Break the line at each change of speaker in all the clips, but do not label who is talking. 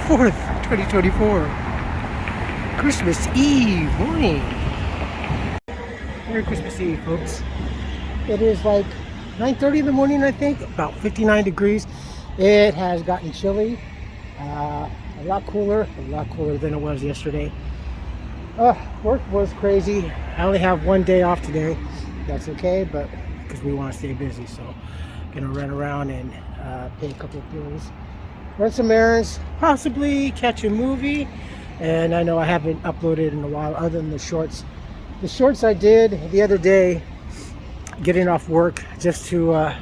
4th, 2024. Christmas Eve morning. Merry Christmas Eve, folks. It is like 9:30 in the morning, I think, about 59 degrees. It has gotten chilly, a lot cooler than it was yesterday. Work was crazy. I only have one day off today. That's okay, but because we want to stay busy, so gonna run around and pay a couple of bills, run some errands, possibly catch a movie. And I know I haven't uploaded in a while, other than the shorts. The shorts I did the other day, getting off work, just to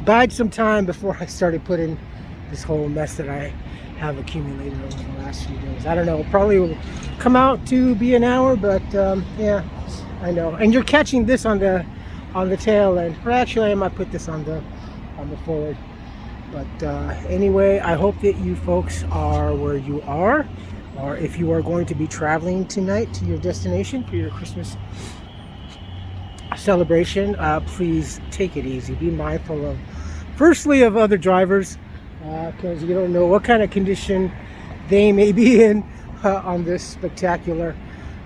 bide some time before I started putting this whole mess that I have accumulated over the last few days. I don't know, probably will come out to be an hour, but yeah, I know. And you're catching this on the tail end, or actually I might put this on the forward. But anyway, I hope that you folks are where you are, or if you are going to be traveling tonight to your destination for your Christmas celebration, please take it easy. Be mindful of, firstly, of other drivers, because you don't know what kind of condition they may be in on this spectacular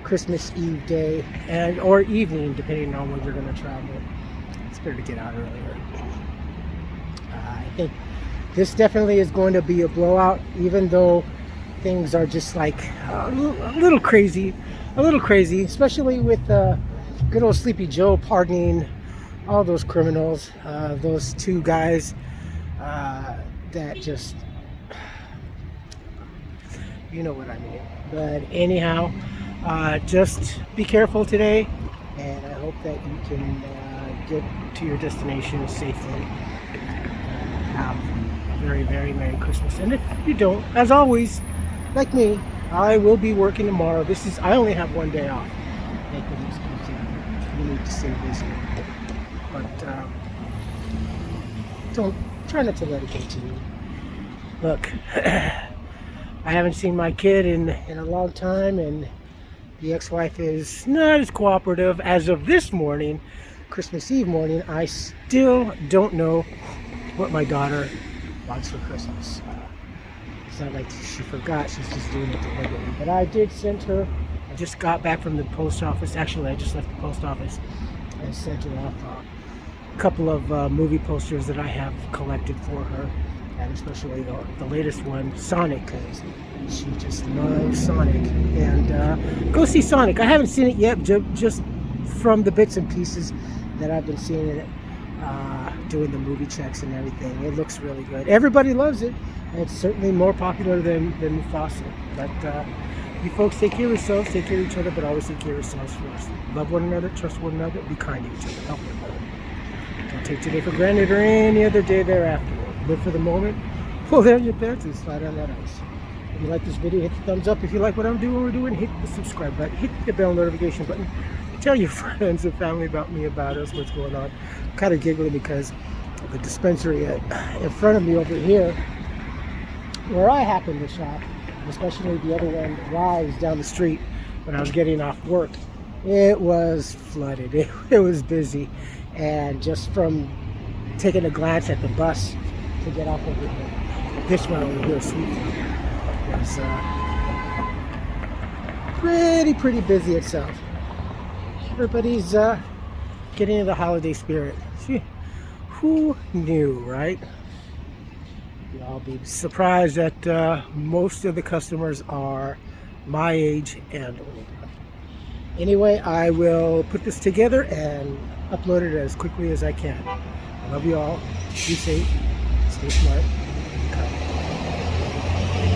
Christmas Eve day and or evening, depending on when you're going to travel. It's better to get out earlier. I think this definitely is going to be a blowout, even though things are just like a little crazy, especially with good old Sleepy Joe pardoning all those criminals, those two guys that just, you know what I mean. But anyhow, just be careful today, and I hope that you can get to your destination safely. Have a very, very Merry Christmas. And if you don't, as always, like me, I will be working tomorrow. I only have one day off. Thank goodness, we need to stay busy. But try not to let it get to you. Look, I haven't seen my kid in a long time, and the ex-wife is not as cooperative as of this morning, Christmas Eve morning. I still don't know what my daughter wants for Christmas. It's not like she forgot, she's just doing it deliberately. But I did send her, I just got back from the post office. Actually, I just left the post office and sent her off a couple of movie posters that I have collected for her. And especially the latest one, Sonic, because she just loves Sonic. And go see Sonic. I haven't seen it yet, just from the bits and pieces that I've been seeing it, doing the movie checks and everything. It looks really good. Everybody loves it. It's certainly more popular than Mufasa. But you folks take care of yourselves, take care of each other, but always take care of yourselves first. Love one another, trust one another, be kind to each other, help one another. Don't take today for granted or any other day thereafter. Live for the moment, pull down your pants and slide on that ice. If you like this video, hit the thumbs up. If you like what I'm doing, what we're doing, hit the subscribe button, hit the bell notification button. Tell your friends and family about me, about us, what's going on. I'm kind of giggling because the dispensary in front of me over here, where I happen to shop, especially the other one, Rise, down the street, when I was getting off work, it was flooded. It was busy. And just from taking a glance at the bus to get off over here, this one over here, Sweetfield, was pretty busy itself. Everybody's getting into the holiday spirit. See, who knew, right? I'll be surprised that most of the customers are my age and older. Anyway, I will put this together and upload it as quickly as I can. I love you all. Be safe. Stay smart.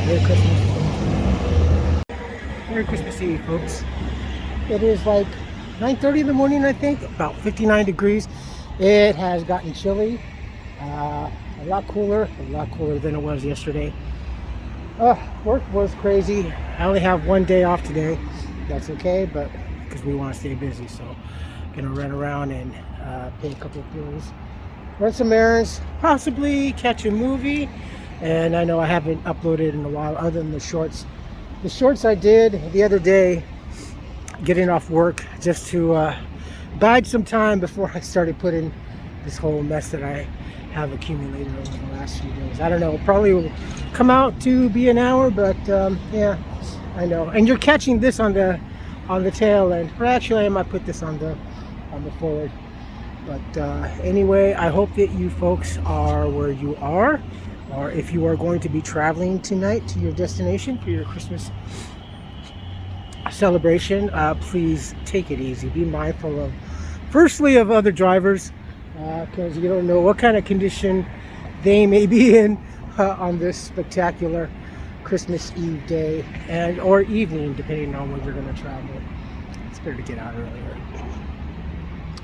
Merry Christmas. Merry Christmas Eve, folks. It is like 9:30 in the morning, I think, about 59 degrees. It has gotten chilly, a lot cooler than it was yesterday. Work was crazy. I only have one day off today. That's okay, but because we want to stay busy, so gonna run around and pay a couple of bills, run some errands, possibly catch a movie. And I know I haven't uploaded in a while, other than the shorts. The shorts I did the other day, getting off work, just to bide some time before I started putting this whole mess that I have accumulated over the last few days. I don't know, probably will come out to be an hour, but yeah, I know. And you're catching this on the tail end, or actually I might put this on the forward. But anyway, I hope that you folks are where you are, or if you are going to be traveling tonight to your destination for your Christmas celebration, please take it easy. Be mindful of, firstly, of other drivers, because you don't know what kind of condition they may be in on this spectacular Christmas Eve day and or evening, depending on when you're going to travel. It's better to get out earlier.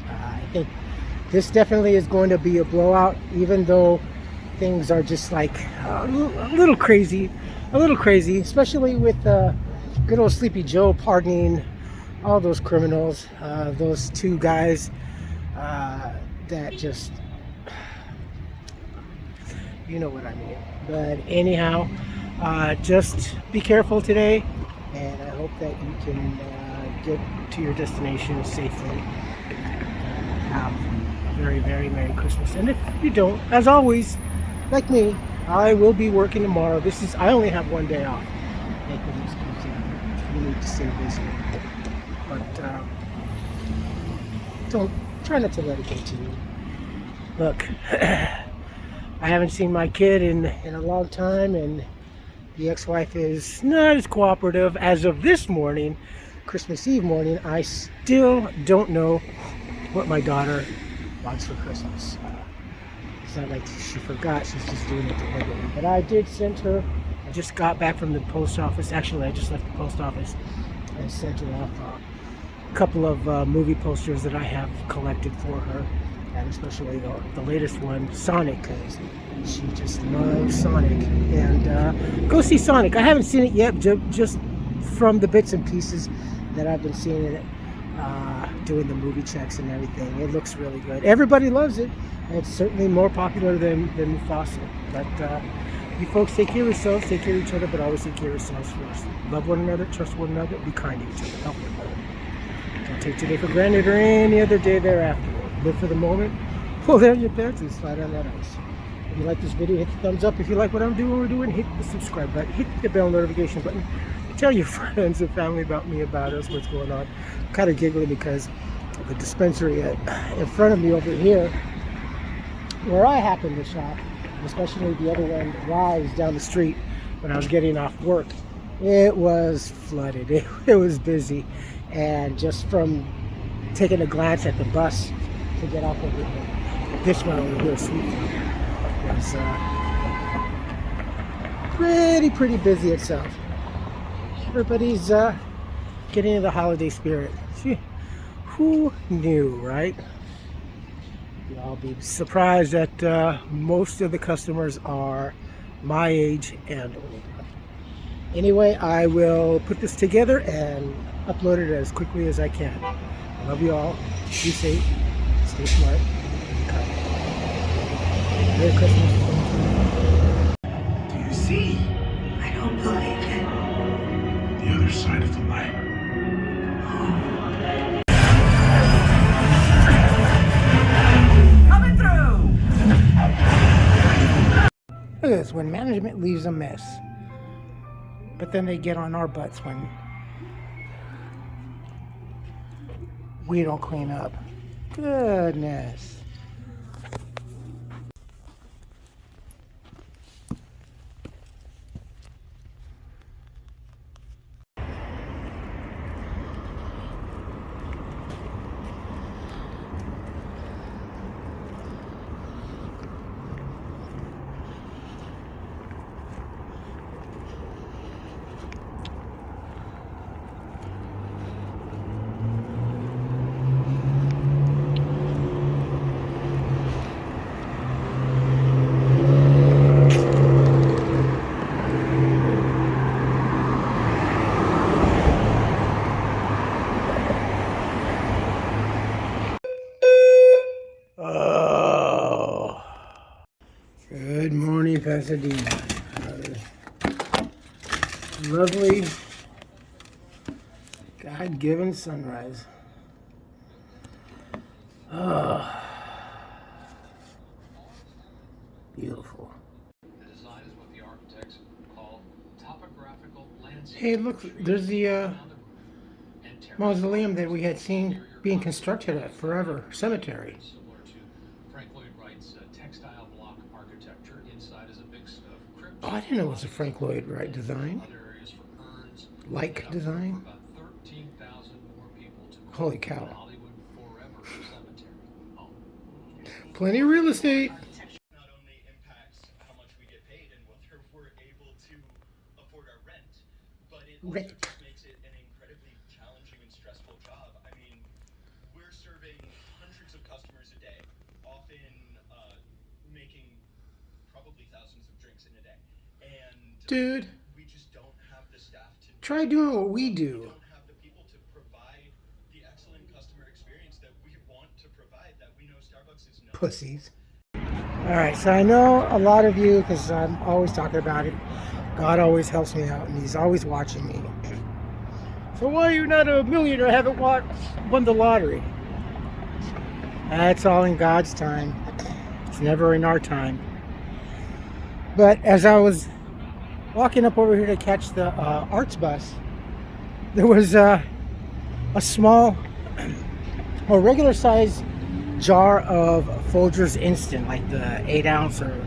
I think this definitely is going to be a blowout, even though things are just like a little crazy, especially with good old Sleepy Joe pardoning all those criminals, those two guys that just, you know what I mean. But anyhow, just be careful today, and I hope that you can get to your destination safely. Have a very, very Merry Christmas. And if you don't, as always, like me, I will be working tomorrow. I only have one day off. You need to stay busy. But try not to let it get to you. Look, I haven't seen my kid in a long time, and the ex-wife is not as cooperative as of this morning, Christmas Eve morning. I still don't know what my daughter wants for Christmas. It's not like she forgot, she's just doing it deliberately. But I did send her, I just got back from the post office. Actually, I just left the post office and sent her off a couple of movie posters that I have collected for her, and especially the latest one, Sonic, because she just loves Sonic. And go see Sonic. I haven't seen it yet, just from the bits and pieces that I've been seeing it, doing the movie checks and everything. It looks really good. Everybody loves it. It's certainly more popular than Mufasa. But you folks take care of yourselves, take care of each other, but always take care of yourselves first. Love one another, trust one another, be kind to each other, help one another. Don't take today for granted or any other day thereafter. Live for the moment, pull down your pants and slide on that ice. If you like this video, hit the thumbs up. If you like what I'm doing, we're doing, hit the subscribe button, hit the bell notification button. Tell your friends and family about me, about us, what's going on. I'm kind of giggling because the dispensary in front of me over here, where I happen to shop, especially the other one, Rise, down the street, when I was getting off work, it was flooded. It was busy. And just from taking a glance at the bus to get off over here, this one over here, Sweet, was pretty busy itself. Everybody's getting into the holiday spirit. Who knew, right? I'll be surprised that most of the customers are my age and older. Anyway, I will put this together and upload it as quickly as I can. I love you all. Be safe. Stay smart. Merry Christmas.
Do you see?
I don't believe it.
The other side of the light.
Coming through!
Look at this, when management leaves a mess, but then they get on our butts when we don't clean up. Goodness. Oh, good morning, Pasadena. Lovely, God-given sunrise. Oh. Hey, look, there's the mausoleum that we had seen being constructed at Forever Cemetery.
Similar to Frank Lloyd Wright's textile block architecture. Inside is a mix of crypt.
Oh, I didn't know it was a Frank Lloyd Wright design.
Other areas for urns.
Like design.
About 13,000 more people to
Holy cow.
Hollywood Forever Cemetery. Oh.
Plenty of real estate.
Not only impacts how much we get paid and whether we're able to afford our rent, but it also
Rent.
just makes it an incredibly challenging and stressful job. I mean, we're serving hundreds of customers a day, often making probably thousands of drinks in a day. And
Dude,
we just don't have the staff to
try doing what we
we
do.
don't have the people to provide the excellent customer experience that we want to provide, that we know Starbucks is known.
Pussies. Alright, so I know a lot of you, because I'm always talking about it, God always helps me out and He's always watching me. So why are you not a millionaire? Haven't won the lottery? That's all in God's time. It's never in our time. But as I was walking up over here to catch the arts bus, there was a small or regular size jar of Folgers Instant, like the 8 ounce or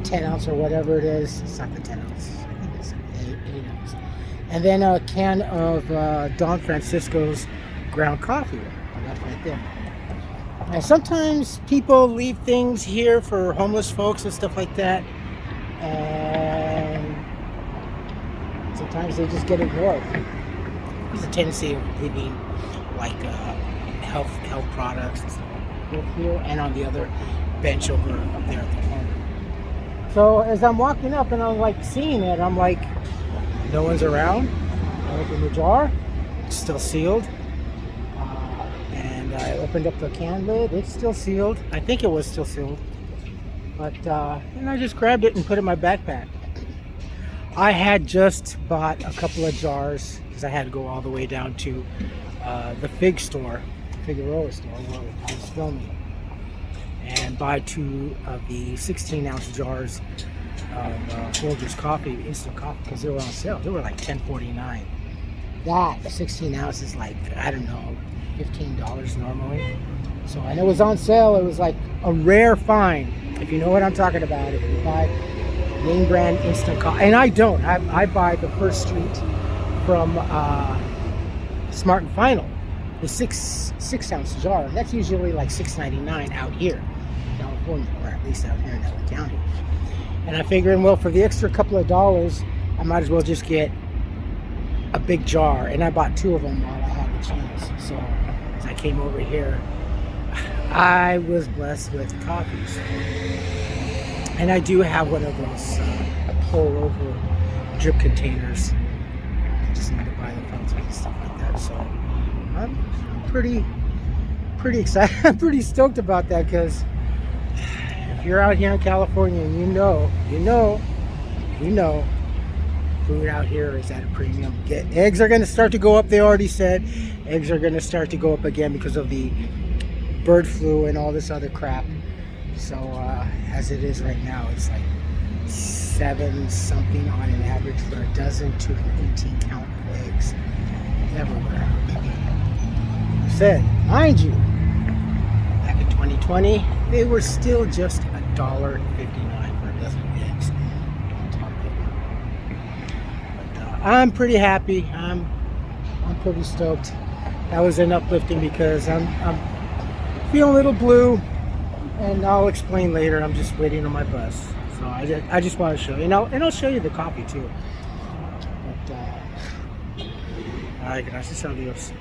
10 ounce or whatever it is. It's not the 10 ounce, I think it's 8 ounce. And then a can of Don Francisco's ground coffee. That's right there. And sometimes people leave things here for homeless folks and stuff like that. And sometimes they just get ignored. There's a tendency of leaving like health products and stuff both here and on the other bench over up there at the corner. So as I'm walking up and I'm like seeing it, I'm like, no one's around. I open the jar, it's still sealed. And I opened up the can lid, it's still sealed. I think it was still sealed. But and I just grabbed it and put it in my backpack. I had just bought a couple of jars because I had to go all the way down to the Figueroa store where I was filming, and buy 2 of the 16-ounce jars of Folgers coffee, instant coffee, because they were on sale. They were like $10.49. That 16 ounce is like, I don't know, $15 normally. So and it was on sale. It was like a rare find, if you know what I'm talking about. If you buy name brand instant coffee, and I don't. I buy the First Street from Smart and Final, the 6 ounce jar. And that's usually like $6.99 out here in California, or at least out here in LA County. And I figured, well, for the extra couple of dollars, I might as well just get a big jar. And I bought 2 of them while I had the chance. So as I came over here, I was blessed with coffees. And I do have one of those pull-over drip containers. I just need to buy the filter and stuff like that. So I'm pretty excited. I'm pretty stoked about that, because if you're out here in California and you know, food out here is at a premium. Eggs are going to start to go up. They already said eggs are going to start to go up again because of the bird flu and all this other crap. So as it is right now, it's like 7 something on an average for a dozen to an 18 count of eggs everywhere. I said, mind you, back in 2020, they were still just $1.59 for a dozen eggs on Target. But I'm pretty happy. I'm pretty stoked. That was an uplifting, because I'm feeling a little blue, and I'll explain later. I'm just waiting on my bus, so I just want to show you, and I'll show you the coffee too. But ay, gracias a Dios.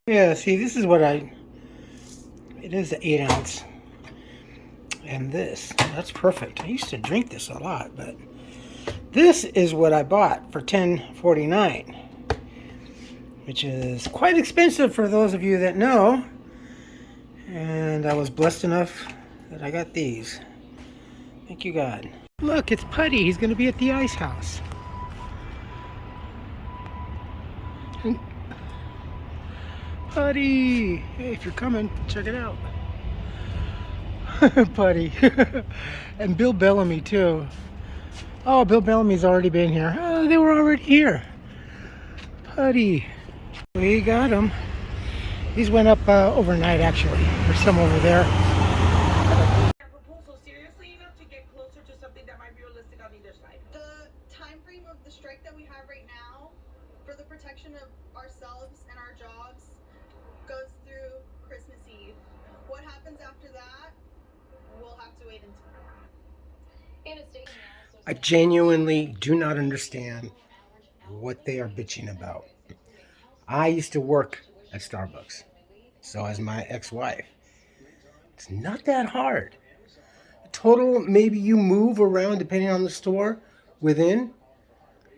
Yeah, see, this is what it is the 8 ounce. And that's perfect. I used to drink this a lot, but this is what I bought for $10.49, which is quite expensive for those of you that know. And I was blessed enough that I got these. Thank you, God. Look, it's Putty. He's going to be at the ice house. And Putty! Hey, if you're coming, check it out. Putty. And Bill Bellamy, too. Oh, Bill Bellamy's already been here. Oh, they were already here. Putty. We got him. These went up overnight, actually. There's some over there.
Proposal seriously enough to get closer to something that might be realistic on either side.
The time frame of the strike that we have right now for the protection of ourselves and our jobs goes through Christmas Eve. What happens after that, we'll have to wait and see.
I genuinely do not understand what they are bitching about. I used to work at Starbucks. So as my ex-wife. It's not that hard. Total, maybe you move around depending on the store within,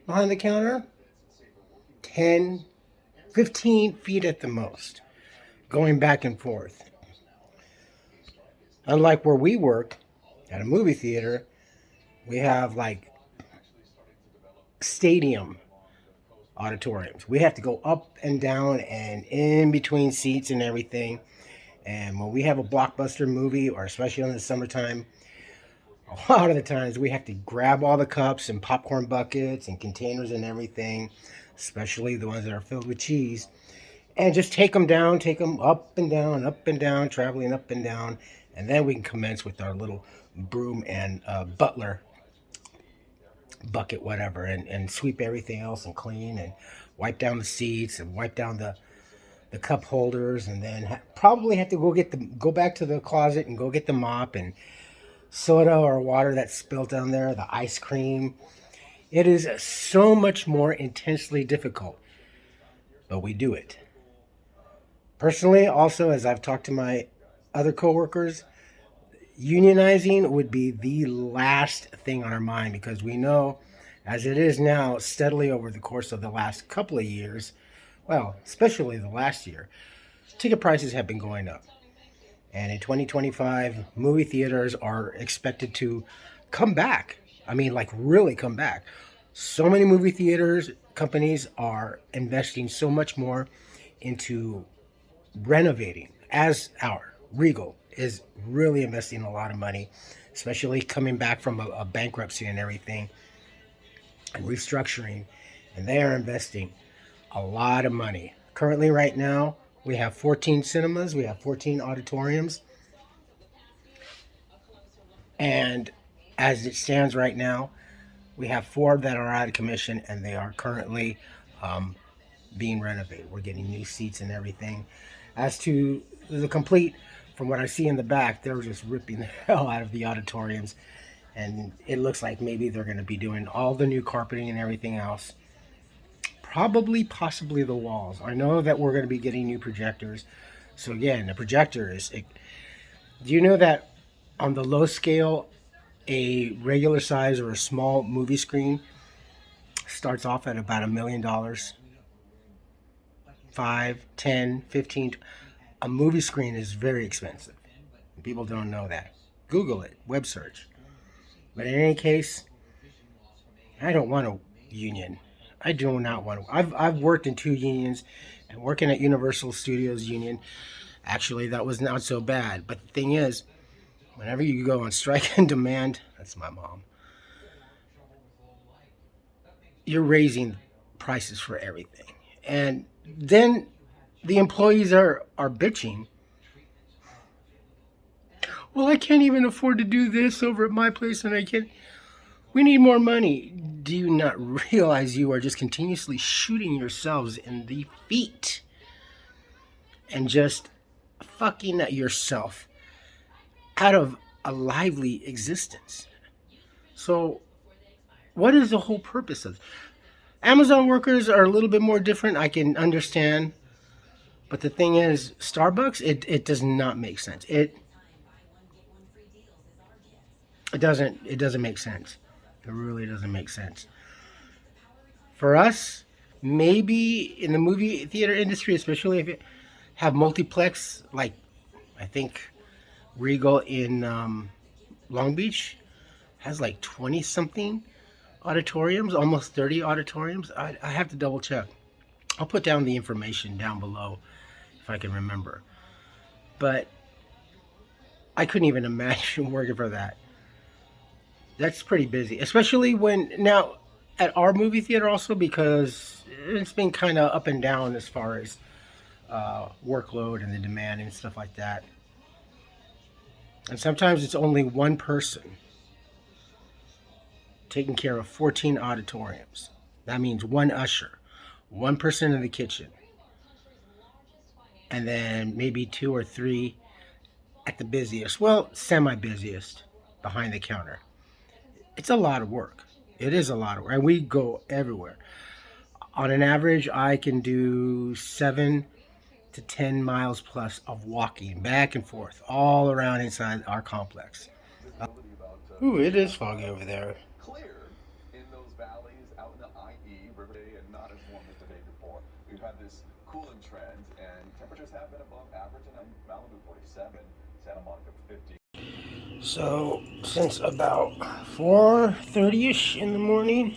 behind the counter, 10, 15 feet at the most, going back and forth. Unlike where we work at a movie theater, we have like stadium auditoriums. We have to go up and down and in between seats and everything. And when we have a blockbuster movie, or especially in the summertime, a lot of the times we have to grab all the cups and popcorn buckets and containers and everything, especially the ones that are filled with cheese, and just take them down, take them up and down, traveling up and down. And then we can commence with our little broom and butler bucket, whatever, and sweep everything else and clean and wipe down the seats and wipe down the cup holders, and then probably have to go back to the closet and go get the mop and soda or water that's spilled down there, the ice cream. It is so much more intensely difficult, but we do it. Personally, also, as I've talked to my other coworkers, unionizing would be the last thing on our mind, because we know, as it is now, steadily over the course of the last couple of years, well, especially the last year, ticket prices have been going up. And in 2025, movie theaters are expected to come back. I mean, like really come back. So many movie theaters, companies are investing so much more into renovating, as our Regal is really investing a lot of money, especially coming back from a bankruptcy and everything, and restructuring. And they are investing a lot of money. Currently, right now, we have 14 cinemas, we have 14 auditoriums, and as it stands right now, we have 4 that are out of commission, and they are currently being renovated. We're getting new seats and everything. As to the complete, from what I see in the back, they're just ripping the hell out of the auditoriums, and it looks like maybe they're going to be doing all the new carpeting and everything else. Probably, possibly the walls. I know that we're going to be getting new projectors. So again, the projector is... do you know that on the low scale, a regular size or a small movie screen starts off at about $1 million? 5, 10, 15. A movie screen is very expensive. People don't know that. Google it, web search. But in any case, I don't want a union. I do not want to. I've worked in 2 unions, and working at Universal Studios Union, actually that was not so bad. But the thing is, whenever you go on strike and demand, that's my mom, you're raising prices for everything. And then the employees are bitching. Well, I can't even afford to do this over at my place, and I can't. We need more money. Do you not realize you are just continuously shooting yourselves in the feet and just fucking yourself out of a lively existence? So what is the whole purpose of it? Amazon workers are a little bit more different. I can understand But the thing is, Starbucks, it does not make sense. It doesn't make sense. It really doesn't make sense. For us, maybe in the movie theater industry, especially if it have multiplex, like I think Regal in Long Beach has like 20 something auditoriums, almost 30 auditoriums. I have to double check. I'll put down the information down below if I can remember. But I couldn't even imagine working for that. That's pretty busy, especially when now at our movie theater also, because it's been kind of up and down as far as workload and the demand and stuff like that. And sometimes it's only one person taking care of 14 auditoriums. That means one usher, one person in the kitchen, and then maybe 2 or 3 at the busiest, well, semi-busiest, behind the counter. It's a lot of work. It is a lot of work. And we go everywhere. On an average, I can do 7 to 10 miles plus of walking back and forth all around inside our complex. Ooh, it is foggy over there.
Clear in those valleys out in the IE, River Day, and not as warm as the day before. We've had this cooling trend, and temperatures have been above average in Malibu 47, Santa Monica 50.
So, since about 4:30ish in the morning,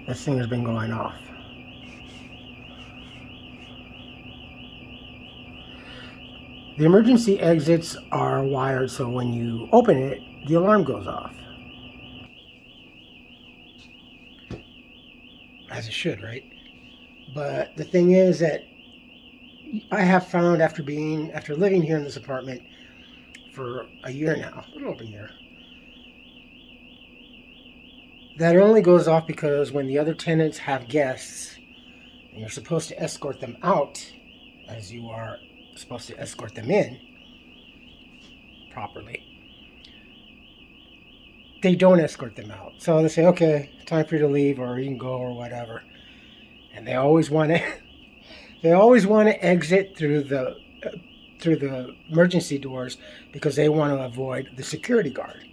this thing has been going off. The emergency exits are wired so when you open it, the alarm goes off. As it should, right? But the thing is that I have found after living here in this apartment for a year now, a little over a year, that it only goes off because when the other tenants have guests and you're supposed to escort them out as you are supposed to escort them in properly, they don't escort them out. So they say, okay, time for you to leave, or you can go, or whatever. And they always want to exit through the emergency doors because they want to avoid the security guard.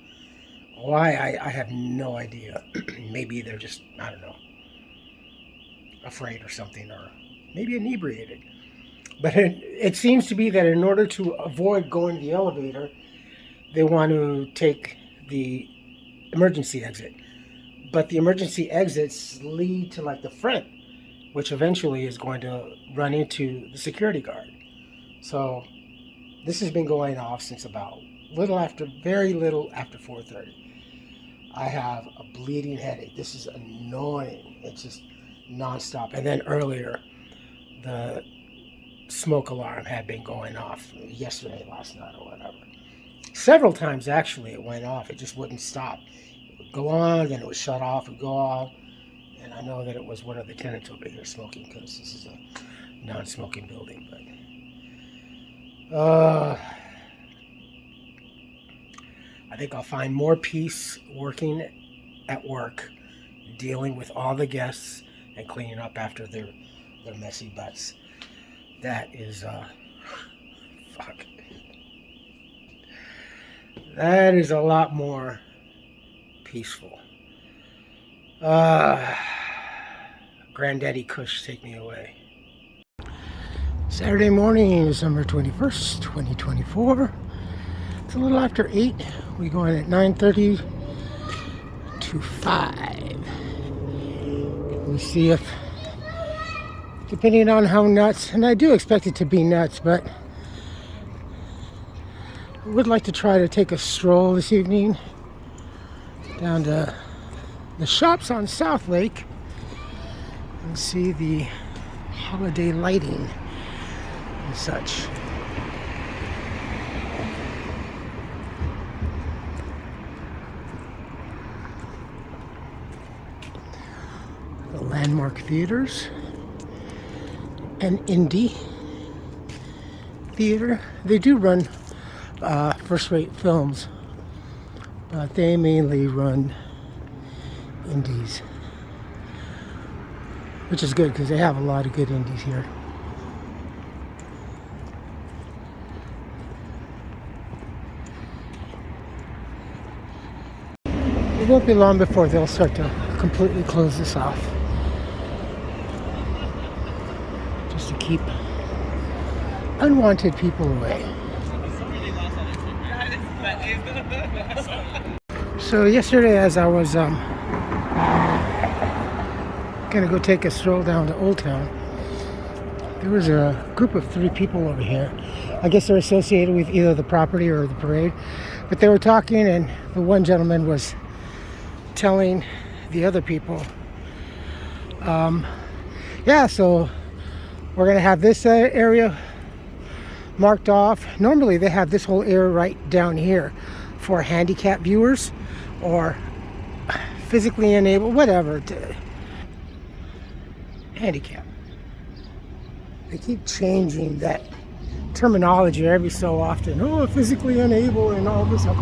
Why, I have no idea. Maybe they're just, I don't know, afraid or something, or maybe inebriated. But it seems to be that in order to avoid going to the elevator, they want to take the emergency exit. But the emergency exits lead to like the front, which eventually is going to run into the security guard. So this has been going off since about very little after 4:30. I have a bleeding headache. This is annoying. It's just nonstop. And then earlier, the smoke alarm had been going off yesterday, last night, or whatever. Several times, actually, it went off. It just wouldn't stop. It would go on, then it would shut off and go off. And I know that it was one of the tenants over here smoking because this is a non-smoking building. But I think I'll find more peace working at work, dealing with all the guests and cleaning up after their messy butts. That is, fuck. That is a lot more peaceful. Granddaddy Kush, take me away. Saturday morning, December 21st, 2024. It's a little after 8. We go in at 9:30 to 5. We'll see if, depending on how nuts, and I do expect it to be nuts, but I would like to try to take a stroll this evening down to the shops on South Lake and see the holiday lighting and such. The Landmark Theaters and Indie Theater, they do run first-rate films, but they mainly run indies, which is good because they have a lot of good indies here. It won't be long before they'll start to completely close this off, just to keep unwanted people away. So yesterday, as I was gonna go take a stroll down to Old Town, there was a group of 3 people over here. I guess they're associated with either the property or the parade, but they were talking, and the one gentleman was telling the other people, yeah, so we're gonna have this area marked off. Normally they have this whole area right down here for handicap viewers or physically enabled, whatever, handicap. They keep changing that terminology every so often. Oh, physically unable and all this stuff.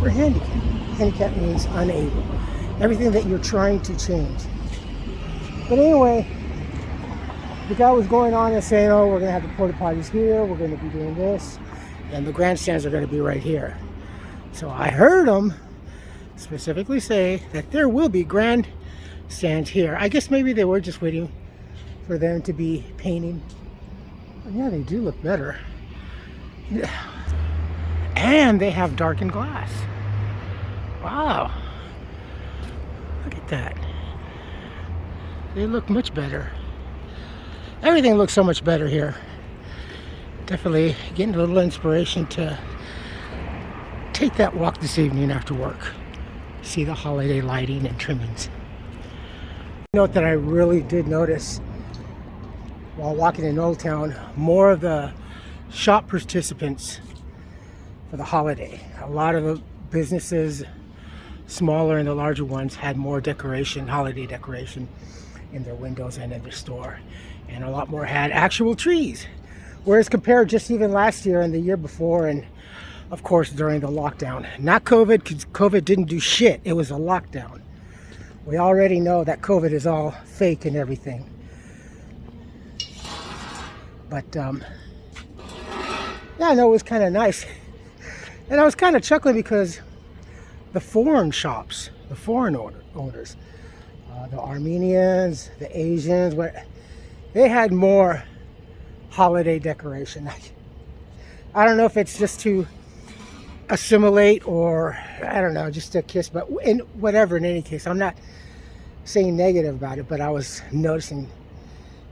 We're handicapped. Handicap means unable. Everything that you're trying to change. But anyway, the guy was going on and saying, oh, we're going to have the porta potties here, we're going to be doing this, and the grandstands are going to be right here. So I heard him specifically say that there will be grandstands here. I guess maybe they were just waiting for them to be painting. But yeah, they do look better. And they have darkened glass. Wow. Look at that. They look much better. Everything looks so much better here. Definitely getting a little inspiration to take that walk this evening after work. See the holiday lighting and trimmings. Note that I really did notice while walking in Old Town, more of the shop participants for the holiday. A lot of the businesses, smaller and the larger ones, had more decoration, holiday decoration in their windows and in their store. And a lot more had actual trees. Whereas compared just even last year and the year before, and of course during the lockdown. Not COVID, because COVID didn't do shit. It was a lockdown. We already know that COVID is all fake and everything. But yeah, no, it was kind of nice. And I was kind of chuckling because the foreign shops, the foreign owners, the Armenians, the Asians, they had more holiday decoration. I don't know if it's just to assimilate or I don't know, just to kiss, but in whatever, in any case, I'm not saying negative about it, but I was noticing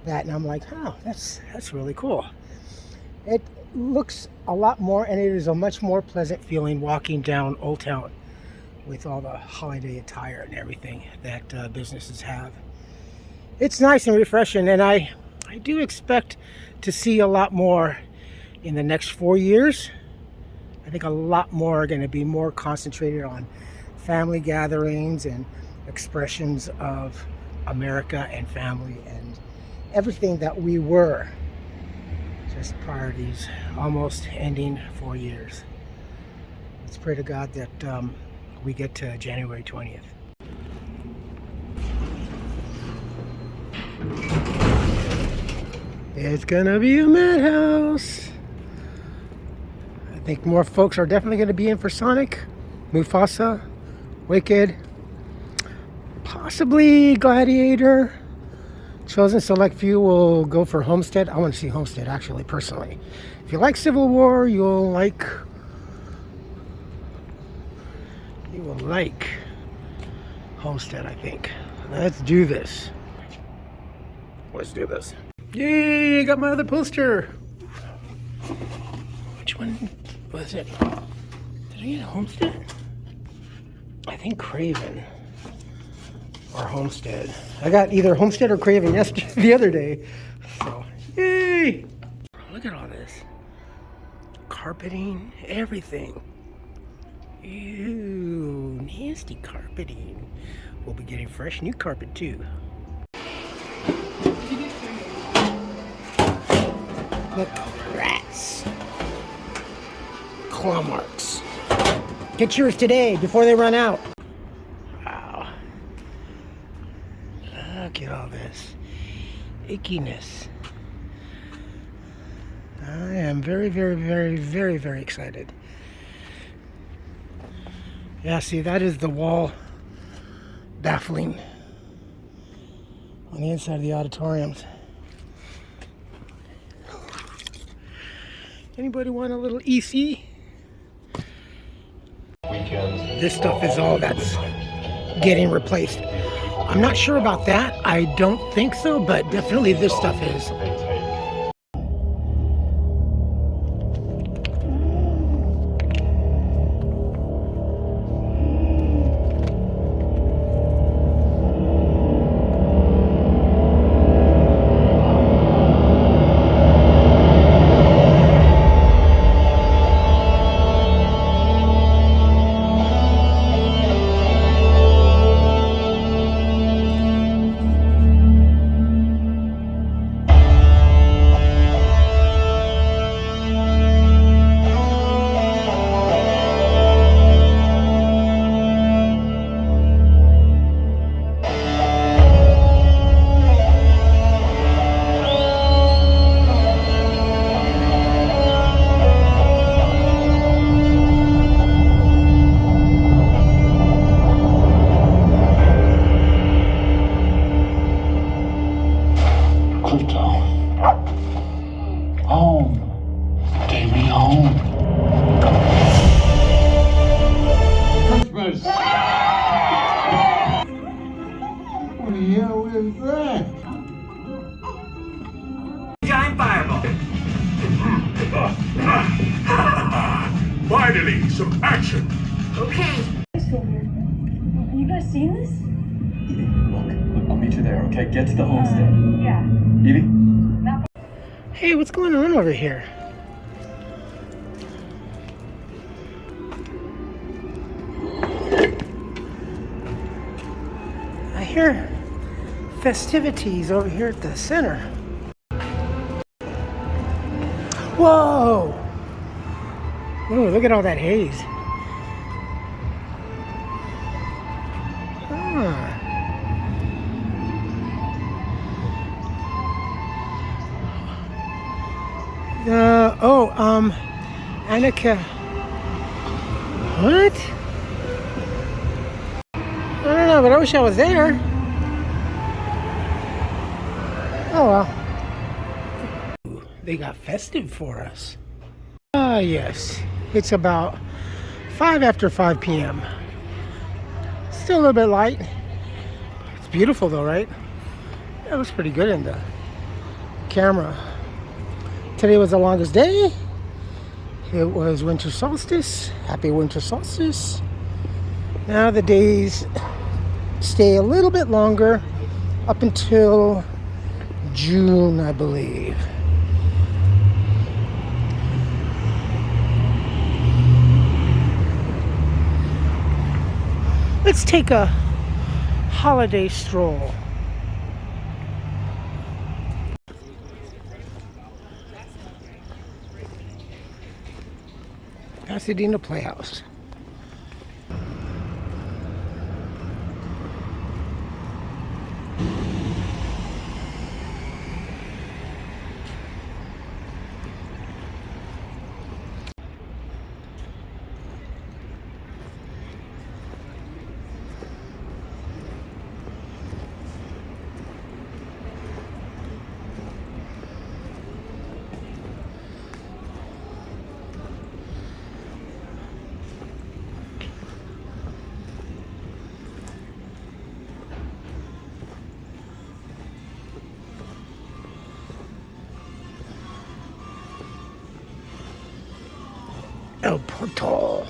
that and I'm like, oh, that's really cool. It looks a lot more, and it is a much more pleasant feeling walking down Old Town with all the holiday attire and everything that businesses have. It's nice and refreshing, and I do expect to see a lot more in the next 4 years. I think a lot more are going to be more concentrated on family gatherings and expressions of America and family and everything that we were just prior to these almost ending 4 years. Let's pray to God that we get to January 20th. It's gonna be a madhouse. I think more folks are definitely gonna be in for Sonic, Mufasa, Wicked, possibly Gladiator. Chosen select few will go for Homestead. I want to see Homestead, actually, personally. If you like Civil War, you'll like Homestead, I think. Let's do this. Let's do this. Yay, I got my other poster. Which one was it? Did I get Homestead? I think Craven. Or Homestead. I got either Homestead or Craven the other day. So, yay! Look at all this. Carpeting, everything. Ew, nasty carpeting. We'll be getting fresh new carpet too. Look, rats. Claw marks. Get yours today before they run out. Wow. Look at all this ickiness. I am very, very, very, very, very excited. Yeah, see, that is the wall baffling on the inside of the auditoriums. Anybody want a little EC? This stuff is all that's getting replaced. I'm not sure about that. I don't think so, but definitely this stuff is.
Home. Take me home. Christmas. What the hell is that?
Giant fireball.
Finally, some action.
Okay.
You guys seen this?
Look, I'll meet you there, okay? Get to the homestead.
Yeah.
Evie?
Hey, what's going on over here? I hear festivities over here at the center. Whoa! Ooh, look at all that haze. Ah. Annika. What? I don't know, but I wish I was there. Oh well. They got festive for us. Ah, yes. It's about 5 p.m. Still a little bit light. It's beautiful though, right? It looks pretty good in the camera. Today was the longest day. It was winter solstice. Happy winter solstice. Now the days stay a little bit longer up until June, I believe. Let's take a holiday stroll. Pasadena Playhouse. El Portal.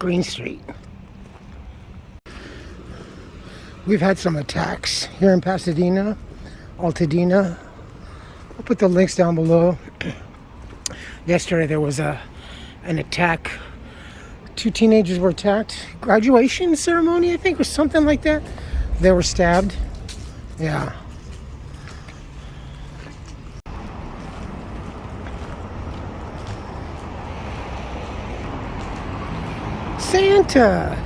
Green Street. We've had some attacks here in Pasadena, Altadena. I'll put the links down below. Yesterday there was an attack. 2 teenagers were attacked. Graduation ceremony, I think, or something like that. They were stabbed. Yeah. Santa!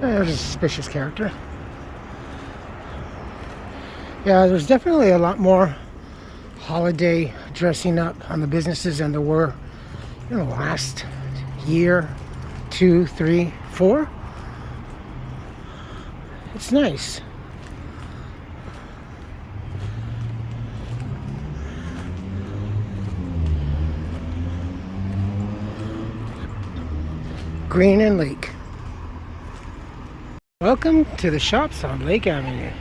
There's a suspicious character. Yeah, there's definitely a lot more holiday dressing up on the businesses than there were in the last year, 2, 3, 4. It's nice. Green and Lake. Welcome to the shops on Lake Avenue.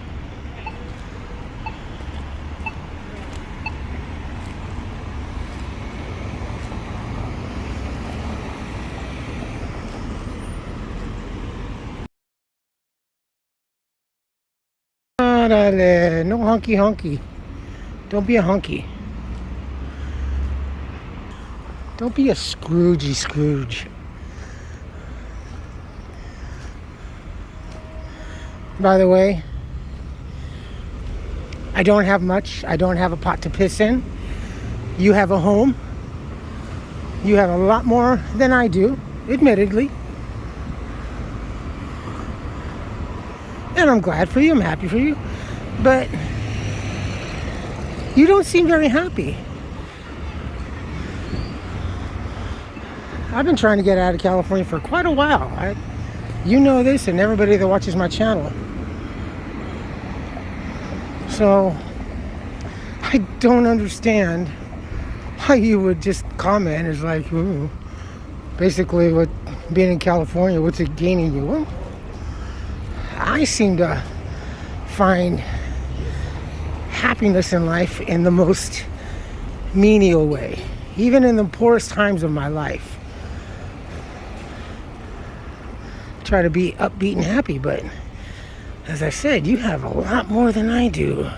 No honky honky. Don't be a honky. Don't be a Scroogey Scrooge. By the way, I don't have much. I don't have a pot to piss in. You have a home. You have a lot more than I do, admittedly. And I'm glad for you. I'm happy for you. But you don't seem very happy. I've been trying to get out of California for quite a while. You know this, and everybody that watches my channel. So I don't understand why you would just comment is like, ooh, basically what being in California, what's it gaining you? Well, I seem to find happiness in life in the most menial way, even in the poorest times of my life. Try to be upbeat and happy, but as I said, you have a lot more than I do.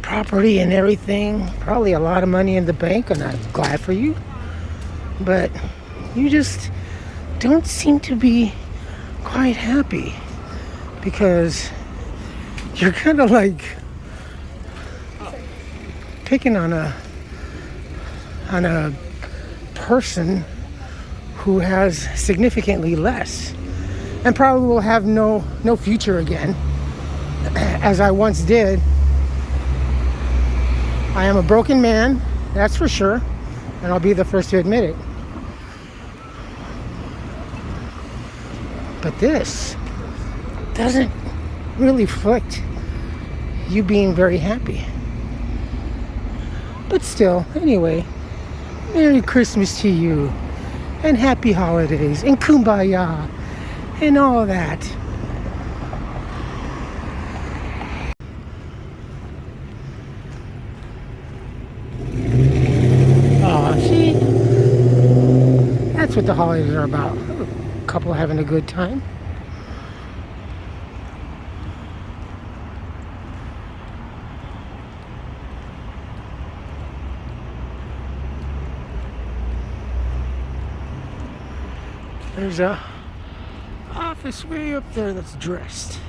Property and everything, probably a lot of money in the bank, and I'm glad for you. But you just don't seem to be quite happy because you're kind of like picking on a person who has significantly less and probably will have no future again, as I once did. I am a broken man, that's for sure, and I'll be the first to admit it. But this doesn't really reflect you being very happy. But still, anyway, Merry Christmas to you, and Happy Holidays, and Kumbaya, and all that. Oh, see? That's what the holidays are about. A couple having a good time. There's a office way up there that's dressed.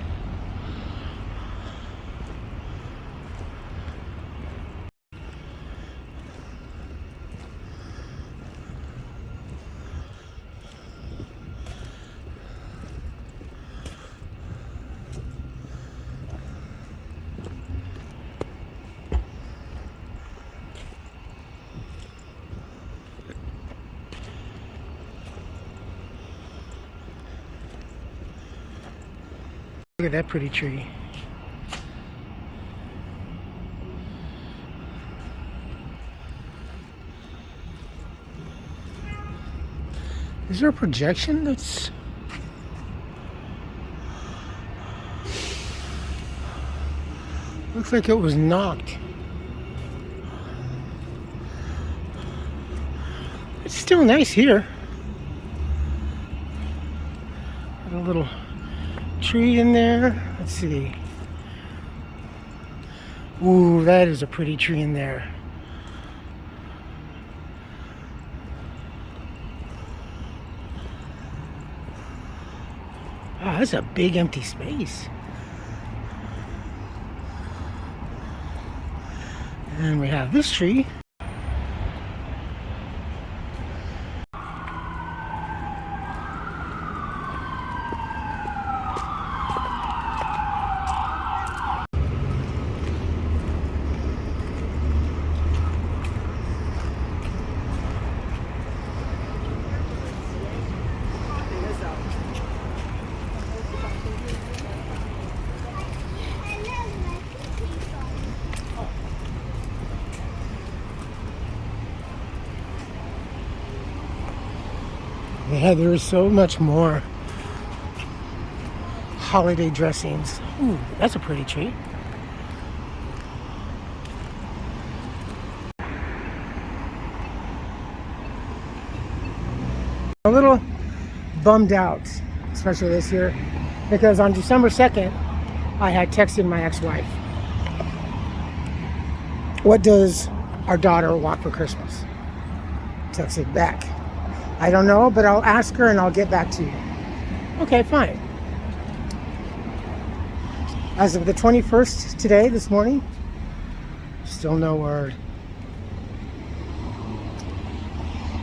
Look at that pretty tree. Is there a projection that's... Looks like it was knocked. It's still nice here. Got a little tree in there. Let's see. Ooh, that is a pretty tree in there. Wow, that's a big empty space. And we have this tree. Yeah, there is so much more holiday dressings. Ooh, that's a pretty tree. A little bummed out, especially this year, because on December 2nd, I had texted my ex-wife, "What does our daughter want for Christmas?" Texted back, "I don't know, but I'll ask her and I'll get back to you." Okay, fine. As of the 21st today, this morning, still no word.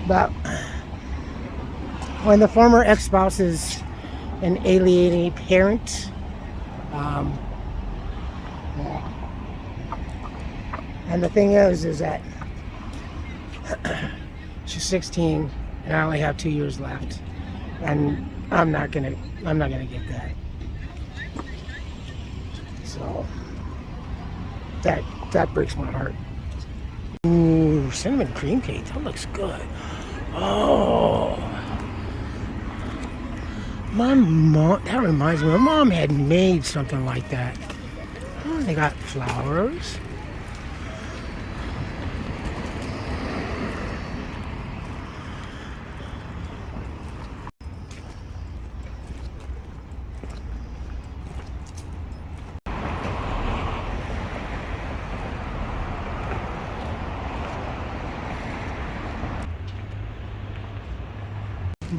But when the former ex-spouse is an alienating parent, and the thing is that she's 16 and I only have 2 years left, and I'm not gonna get that. So that breaks my heart. Ooh, cinnamon cream cake. That looks good. Oh, my mom. That reminds me. My mom had made something like that. Oh, they got flowers.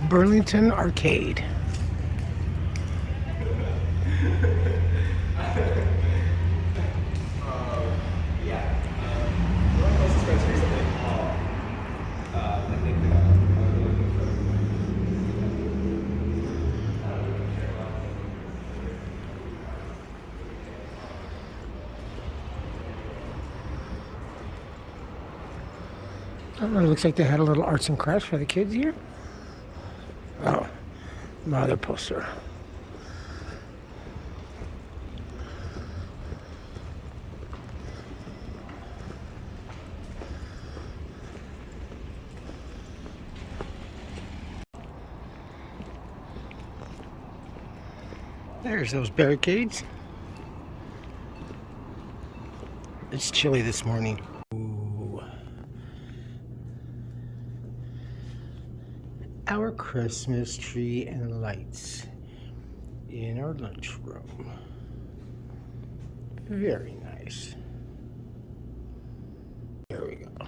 Burlington Arcade. It looks like they had a little arts and crafts for the kids here. Oh, another poster. There's those barricades. It's chilly this morning. Ooh. Our Christmas tree and lights in our lunchroom. Very nice. There we go.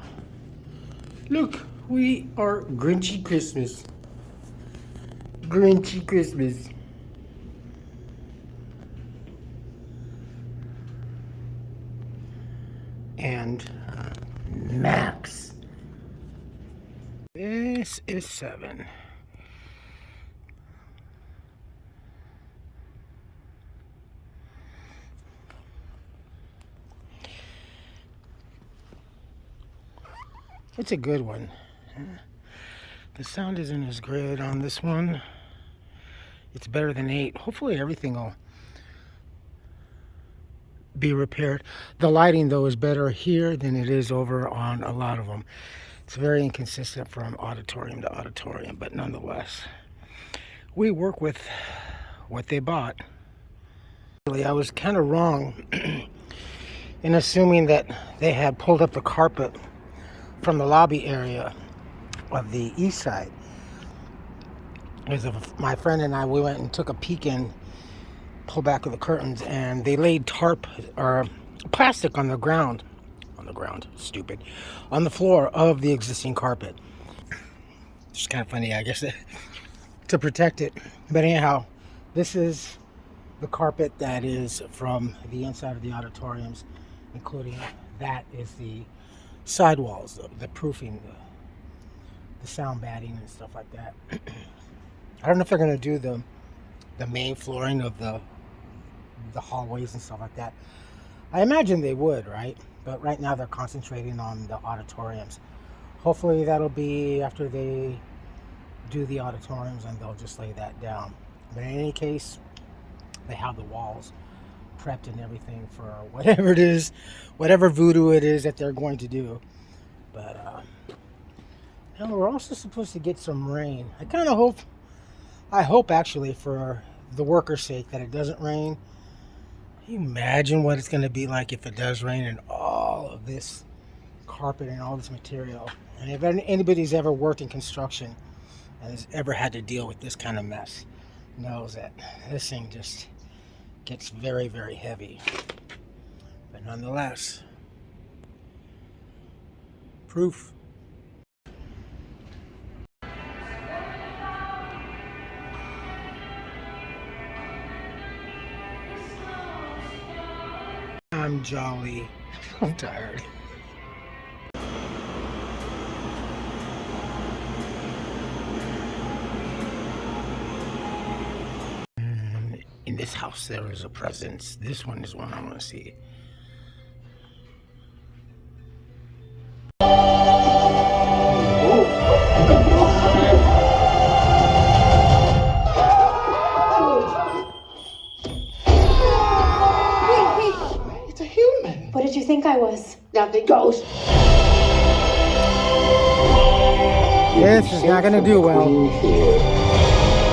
Look, we are Grinchy Christmas. Grinchy Christmas. And Max. This is 7. It's a good one. The sound isn't as great on this one. It's better than 8. Hopefully everything will be repaired. The lighting though is better here than it is over on a lot of them. It's very inconsistent from auditorium to auditorium, but nonetheless, we work with what they bought. I was kind of wrong in assuming that they had pulled up the carpet from the lobby area of the east side. Because my friend and I, we went and took a peek in, pulled back the curtains, and they laid tarp or plastic on the ground, stupid, on the floor of the existing carpet. It's kind of funny, I guess, to protect it. But anyhow, this is the carpet that is from the inside of the auditoriums, including that is the sidewalls, the proofing, the sound batting and stuff like that. I don't know if they're going to do the main flooring of the hallways and stuff like that. I imagine they would, right? But right now they're concentrating on the auditoriums. Hopefully that'll be after they do the auditoriums and they'll just lay that down. But in any case, they have the walls prepped and everything for whatever it is, whatever voodoo it is that they're going to do. But and we're also supposed to get some rain. I hope actually for the workers' sake that it doesn't rain. Can you imagine what it's going to be like if it does rain and all of this carpet and all this material? And if anybody's ever worked in construction and has ever had to deal with this kind of mess, knows that this thing just gets very, very heavy. But nonetheless, proof. I'm jolly. I'm tired. In this house there is a presence. This one is one I want to see.
It's a human.
What did you think I was?
Nothing goes.
This is not gonna do well.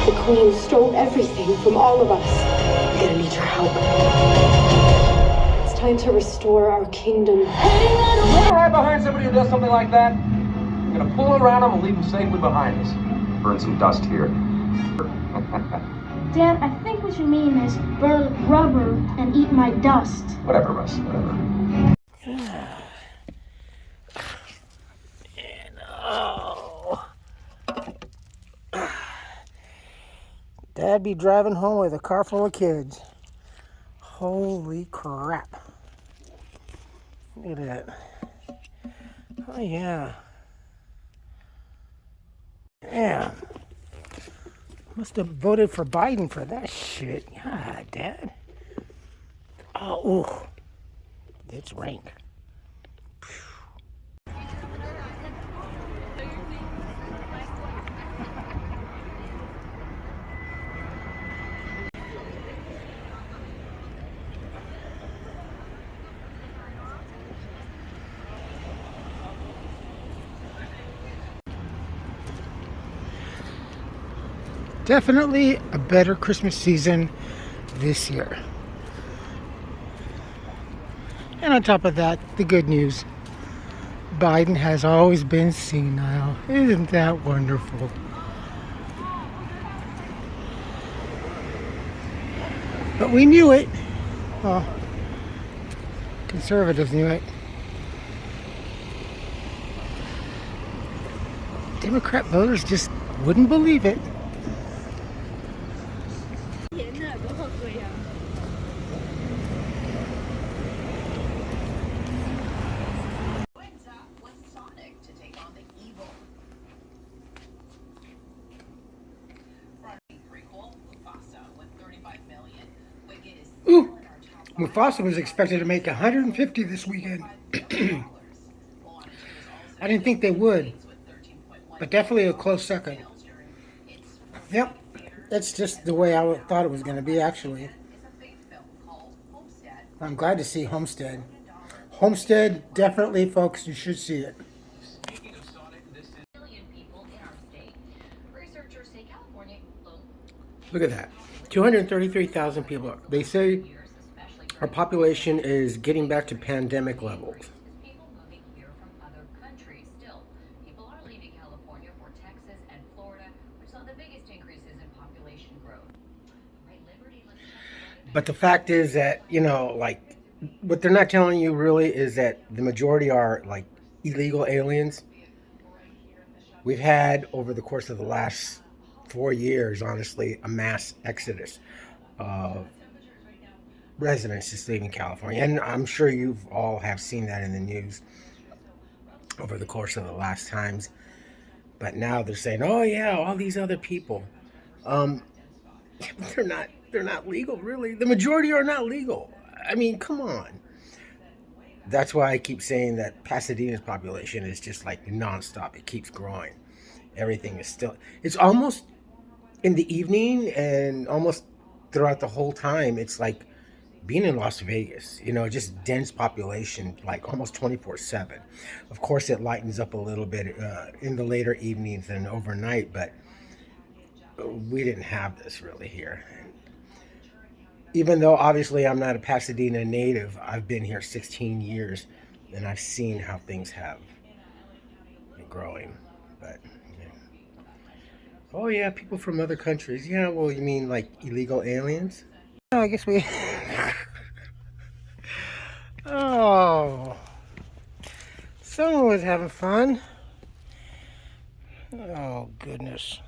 The Queen stole everything from all of us. I'm gonna need your help. It's time to restore our kingdom.
You want to hide behind somebody who does something like that? I'm gonna pull around him and leave him safely behind us. Burn some dust here.
Dad, I think what you mean is burn rubber and eat my dust.
Whatever, Russ, whatever.
Dad be driving home with a car full of kids. Holy crap. Look at that. Oh yeah. Damn. Must have voted for Biden for that shit. God, Dad. Oh, ooh. It's rank. Definitely a better Christmas season this year. And on top of that, the good news. Biden has always been senile. Isn't that wonderful? But we knew it. Well, conservatives knew it. Democrat voters just wouldn't believe it. Ooh, Mufasa was expected to make 150 this weekend. I didn't think they would, but definitely a close second. Yep, that's just the way I thought it was going to be, actually. I'm glad to see Homestead. Homestead, definitely, folks, you should see it.
Speaking of Sonic
Look at that. 233,000 people. They say our population is getting back to pandemic levels.
People moving here from other countries. Still, people are leaving California for Texas and Florida, which saw the biggest increases in population growth. Right, Liberty, let's talk about it.
But the fact is that, you know, like, what they're not telling you really is that the majority are, like, illegal aliens. We've had, over the course of the last 4 years, honestly, a mass exodus of residents just leaving California. And I'm sure you all have seen that in the news over the course of the last times. But now they're saying, oh yeah, all these other people. They're not legal, really. The majority are not legal. I mean, come on. That's why I keep saying that Pasadena's population is just like nonstop. It keeps growing. Everything is still, it's almost in the evening and almost throughout the whole time. It's like being in Las Vegas, you know, just dense population, like almost 24/7. Of course, it lightens up a little bit in the later evenings and overnight, but we didn't have this really here. Even though obviously I'm not a Pasadena native, I've been here 16 years and I've seen how things have been growing. But yeah. Oh yeah, people from other countries. Yeah, well, you mean like illegal aliens? Oh, I guess we oh, someone was having fun. Oh goodness.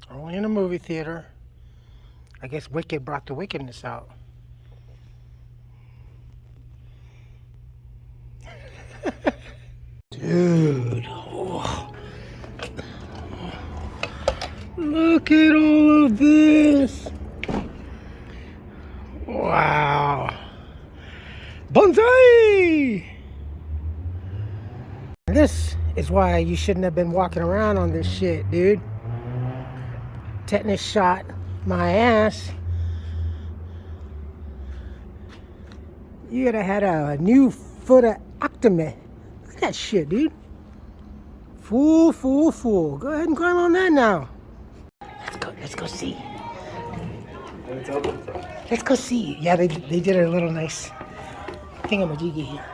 Only in a movie theater. I guess Wicked brought the wickedness out. Dude. Oh. Look at all of this. Wow. Bonsai! This is why you shouldn't have been walking around on this shit, dude. Tetanus shot my ass. You gotta had a new foot of octometh. Look at that shit, dude. Fool. Go ahead and climb on that now. Let's go see. Let's go see. Yeah, they did a little nice thingamajiggy here.